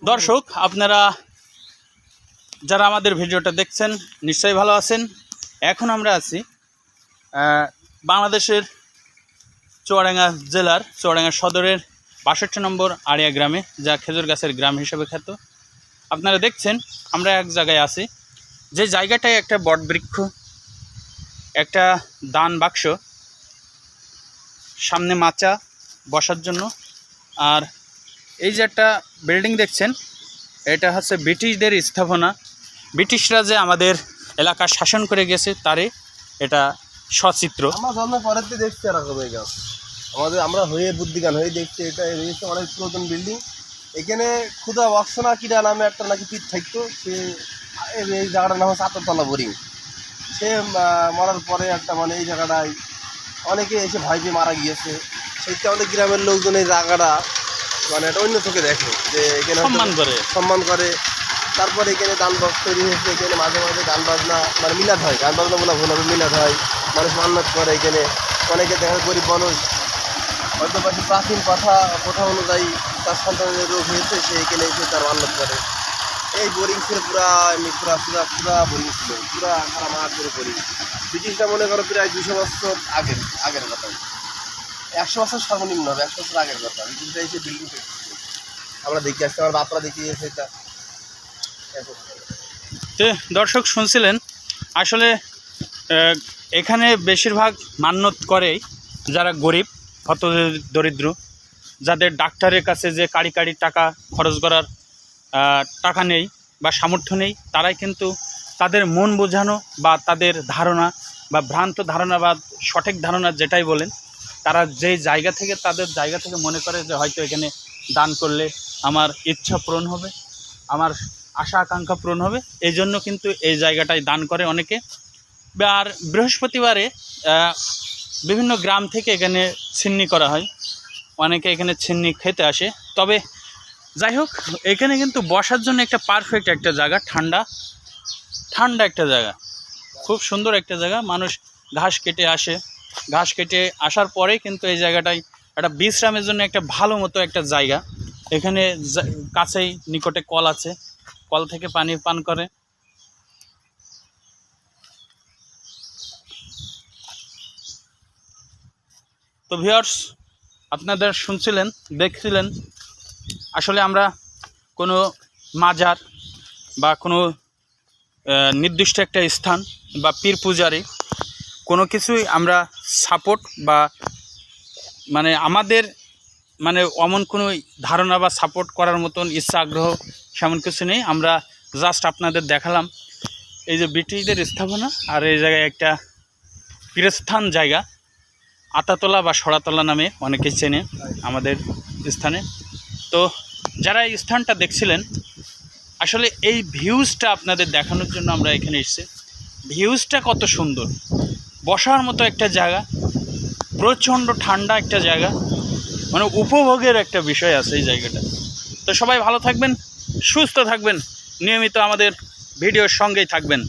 দর্শক আপনারা যারা আমাদের ভিডিওটা দেখছেন নিশ্চয়ই ভালো আছেন। এখন আমরা আছি বাংলাদেশের চুয়াডাঙ্গা জেলার চুয়াডাঙ্গা সদরের ৬২ নম্বর আড়িয়া গ্রামে, যা খেজুর গাছের গ্রাম হিসেবে খ্যাত। আপনারা দেখছেন আমরা এক জায়গায় আছি, যে জায়গাটায় একটা বটবৃক্ষ, একটা দান বাক্স, সামনে মাচা বসার জন্য, আর এই যে একটা বিল্ডিং দেখছেন, এটা হচ্ছে ব্রিটিশদের স্থাপনা। ব্রিটিশরা যে আমাদের এলাকা শাসন করে গেছে তারে এটা সচিত্র। আমরা জন্ম পরের থেকে দেখছি এরকম এই গাছ আমরা হয়ে বুদ্ধিজ্ঞান হয়ে দেখছি। এটা হয়েছে অনেক পুরাতন বিল্ডিং। এখানে ক্ষুদা বক্সনা কিরা নামে একটা নাকি পীঠ থাকতো, সে এই জায়গাটার নাম হচ্ছে আতরতলা বোরিং। সে মরার পরে একটা মানে এই জায়গাটায় অনেকে এসে ভয় পেয়ে মারা গিয়েছে। সেইটা আমাদের গ্রামের লোকজন এই জায়গাটা মানে একটা অন্য চোখে দেখে, যে এখানে সম্মান করে। তারপরে এখানে গান বাজ তৈরি হয়েছে, এখানে মাঝে মাঝে গান বাজনা মানে মিলাদ হয়, গান বাজনা বলা ভুল হবে, মিলাদ হয়, মানুষ মান্যত করে। এখানে অনেকে দেখা গরিব মানুষ হয়তো বাকি প্রাচীন কথা অনুযায়ী তার সন্তানের রোগ হয়েছে, সে এখানে এসে তার মান্যত করে। এই বোরিং ছিল পুরা এমনি পুরা বোরিং ছিল, পুরা সারা মাঠ করে বোরিং। ব্রিটিশরা মনে করো প্রায় 200 বছর আগের কথা, 100 বছর সর্বনিম্ন হবে, 100 বছর আগের কথা। ব্রিটিশরা এসে বিল্ডিং আমরা দেখে আসছি, আমার বাপরা দেখিয়ে গেছে। এটা দর্শক শুনছিলেন, আসলে এখানে বেশিরভাগ মান্যত করে যারা গরিব, হত দরিদ্র, যাদের ডাক্তারের কাছে যে কাড়ি কাড়ি টাকা খরচ করার টাকা নেই বা সামর্থ্য নেই, তারাই কিন্তু তাদের মন বোঝানো বা তাদের ধারণা বা ভ্রান্ত ধারণা বা সঠিক ধারণা যেটাই বলেন, তারা যে জায়গা থেকে তাদের জায়গা থেকে মনে করে যে হয়তো এখানে দান করলে আমার ইচ্ছা পূরণ হবে, আমার আশা আকাঙ্ক্ষা পূরণ হবে, এই জন্য কিন্তু এই জায়গাটায় দান করে অনেকে। আর বৃহস্পতিবারে বিভিন্ন গ্রাম থেকে এখানে ছিন্নি করা হয়, অনেকে এখানে ছিন্নি খেতে আসে। তবে যাই হোক, এখানে কিন্তু বসার জন্য একটা পারফেক্ট একটা জায়গা, ঠান্ডা একটা জায়গা, খুব সুন্দর একটা জায়গা। মানুষ ঘাস কেটে আসে, ঘাস কেটে আসার পরে কিন্তু এই জায়গাটায় একটা বিশ্রামের জন্য একটা ভালো মতো একটা জায়গা। এখানে কাছেই নিকটে কল আছে, কল থেকে পানি পান করে। তো ভিউয়ার্স, আপনাদের শুনছিলেন, দেখছিলেন, আসলে আমরা কোনো মাজার বা কোনো নির্দিষ্ট একটা স্থান বা পীর পূজারি কোনো কিছুই আমরা সাপোর্ট বা মানে আমাদের মানে অমন কোনো ধারণা বা সাপোর্ট করার মতন ইচ্ছা আগ্রহ সেমন কিছু নেই। আমরা জাস্ট আপনাদের দেখালাম এই যে ব্রিটিশদের স্থাপনা, আর এই জায়গায় একটা পীরস্থান জায়গা, আতাতলা বা সরাতলা নামে অনেকে চেনে আমাদের স্থানে। তো যারা এই স্থানটা দেখছিলেন, আসলে এই ভিউজটা আপনাদের দেখানোর জন্য আমরা এখানে এসেছি। ভিউজটা কত সুন্দর, বসার মতো একটা জায়গা, প্রচণ্ড ঠান্ডা একটা জায়গা, মানে উপভোগের একটা বিষয় আছে এই জায়গাটা। তো সবাই ভালো থাকবেন, সুস্থ থাকবেন, নিয়মিত আমাদের ভিডিওর সঙ্গেই থাকবেন।